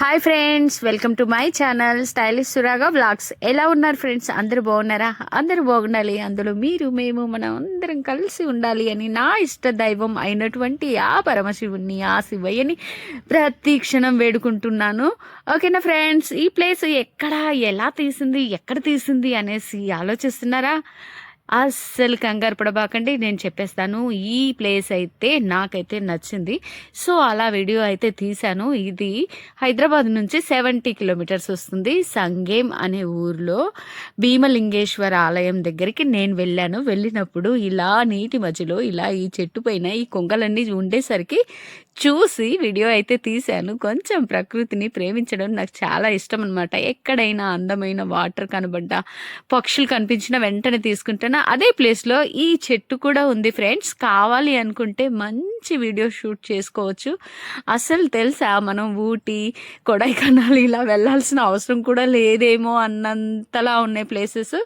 Hi friends, welcome to my channel stylish Suraga vlogs. ఎలా ఉన్నారు friends? అందరూ బాగున్నారా? అందరూ బాగుండాలి, అందులో మీరు మేము మనం అందరం కలిసి ఉండాలి అని నా ఇష్ట దైవం అయినటువంటి ఆ పరమశివుణ్ణి, ఆ శివయ్యని ప్రతి క్షణం వేడుకుంటున్నాను. ఓకేనా ఫ్రెండ్స్? ఈ ప్లేస్ ఎక్కడ, ఎలా తీసింది, ఎక్కడ తీసింది అనేసి ఆలోచిస్తున్నారా? అస్సలు కంగారు పడబాకండి, నేను చెప్పేస్తాను. ఈ ప్లేస్ అయితే నాకైతే నచ్చింది, సో అలా వీడియో అయితే తీశాను. ఇది హైదరాబాద్ నుంచి 70 కిలోమీటర్స్ వస్తుంది. సంగేం అనే ఊర్లో భీమలింగేశ్వర ఆలయం దగ్గరికి నేను వెళ్ళినప్పుడు ఇలా నీటి మధ్యలో ఇలా ఈ చెట్టు పైన ఈ కొంగలన్నీ ఉండేసరికి చూసి వీడియో అయితే తీశాను. కొంచెం ప్రకృతిని ప్రేమించడం నాకు చాలా ఇష్టం అనమాట. ఎక్కడైనా అందమైన వాటర్ కనబడ్డా, పక్షులు కనిపించిన వెంటనే తీసుకుంటాను. అదే ప్లేస్లో ఈ చెట్టు కూడా ఉంది ఫ్రెండ్స్. కావాలి అనుకుంటే మంచి వీడియో షూట్ చేసుకోవచ్చు. అసలు తెలుసా, మనం ఊటీ, కొడైకెనాల్ ఇలా వెళ్ళాల్సిన అవసరం కూడా లేదేమో అన్నంతలా ఉన్నాయి ప్లేసెస్.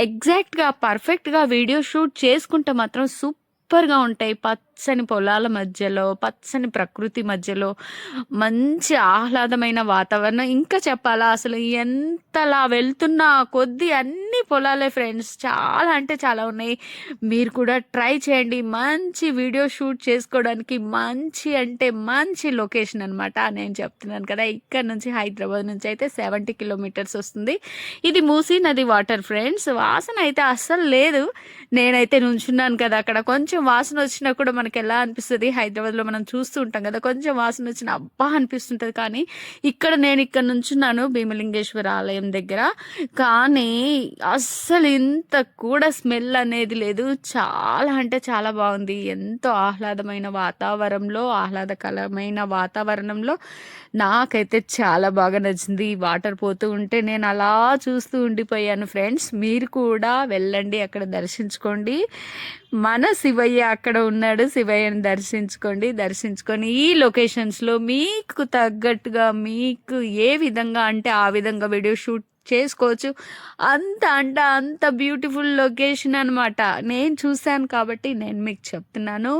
ఎగ్జాక్ట్గా పర్ఫెక్ట్గా వీడియో షూట్ చేసుకుంటే మాత్రం సూపర్గా ఉంటాయి. పచ్చని పొలాల మధ్యలో, పచ్చని ప్రకృతి మధ్యలో మంచి ఆహ్లాదమైన వాతావరణం. ఇంకా చెప్పాలా, అసలు ఎంతలా వెళ్తున్నా కొద్దీ అన్ని పొలాలే ఫ్రెండ్స్. చాలా అంటే చాలా ఉన్నాయి. మీరు కూడా ట్రై చేయండి. మంచి వీడియో షూట్ చేసుకోవడానికి మంచి అంటే మంచి లొకేషన్ అనమాట. నేను చెప్తున్నాను కదా, ఇక్కడ నుంచి హైదరాబాద్ నుంచి అయితే 70 కిలోమీటర్స్ వస్తుంది. ఇది మూసీ నది వాటర్ ఫ్రెండ్స్. వాసన అయితే అస్సలు లేదు. నేనైతే నుంచున్నాను కదా, అక్కడ కొంచెం వాసన వచ్చినా కూడా మనకి ఎలా అనిపిస్తుంది, హైదరాబాద్లో మనం చూస్తూ ఉంటాం కదా, కొంచెం వాసన వచ్చిన అబ్బా అనిపిస్తుంటుంది. కానీ నేను ఇక్కడ నుంచున్నాను భీమలింగేశ్వర ఆలయం దగ్గర, కానీ అస్సలు ఇంత కూడా స్మెల్ అనేది లేదు. చాలా అంటే చాలా బాగుంది. ఎంతో ఆహ్లాదకరమైన వాతావరణంలో నాకైతే చాలా బాగా నచ్చింది. వాటర్ పోతూ ఉంటే నేను అలా చూస్తూ ఉండిపోయాను ఫ్రెండ్స్. మీరు కూడా వెళ్ళండి, అక్కడ దర్శించుకోండి. మన శివయ్య అక్కడ ఉన్నాడు. శివయ్యని దర్శించుకొని ఈ లొకేషన్స్లో మీకు తగ్గట్టుగా, మీకు ఏ విధంగా అంటే ఆ విధంగా వీడియో షూట్ చేసుకోవచ్చు. అంత బ్యూటిఫుల్ లొకేషన్ అనమాట. నేను చూశాను కాబట్టి నేను మీకు చెప్తున్నాను.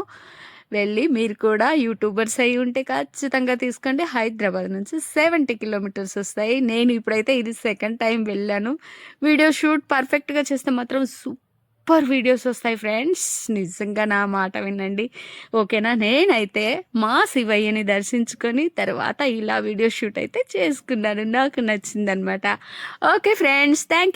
వెళ్ళి మీరు కూడా యూట్యూబర్స్ అయి ఉంటే ఖచ్చితంగా తీసుకోండి. హైదరాబాద్ నుంచి 70 కిలోమీటర్స్ వస్తాయి. నేను ఇప్పుడైతే ఇది సెకండ్ టైం వెళ్ళాను. వీడియో షూట్ పర్ఫెక్ట్గా చేస్తే మాత్రం సూపర్ వీడియోస్ వస్తాయి ఫ్రెండ్స్. నిజంగా నా మాట వినండి, ఓకేనా? నేనైతే మా శివయ్యని దర్శించుకొని తర్వాత ఇలా వీడియో షూట్ అయితే చేసుకున్నాను. నాకు నచ్చిందనమాట. Okay friends, thank you.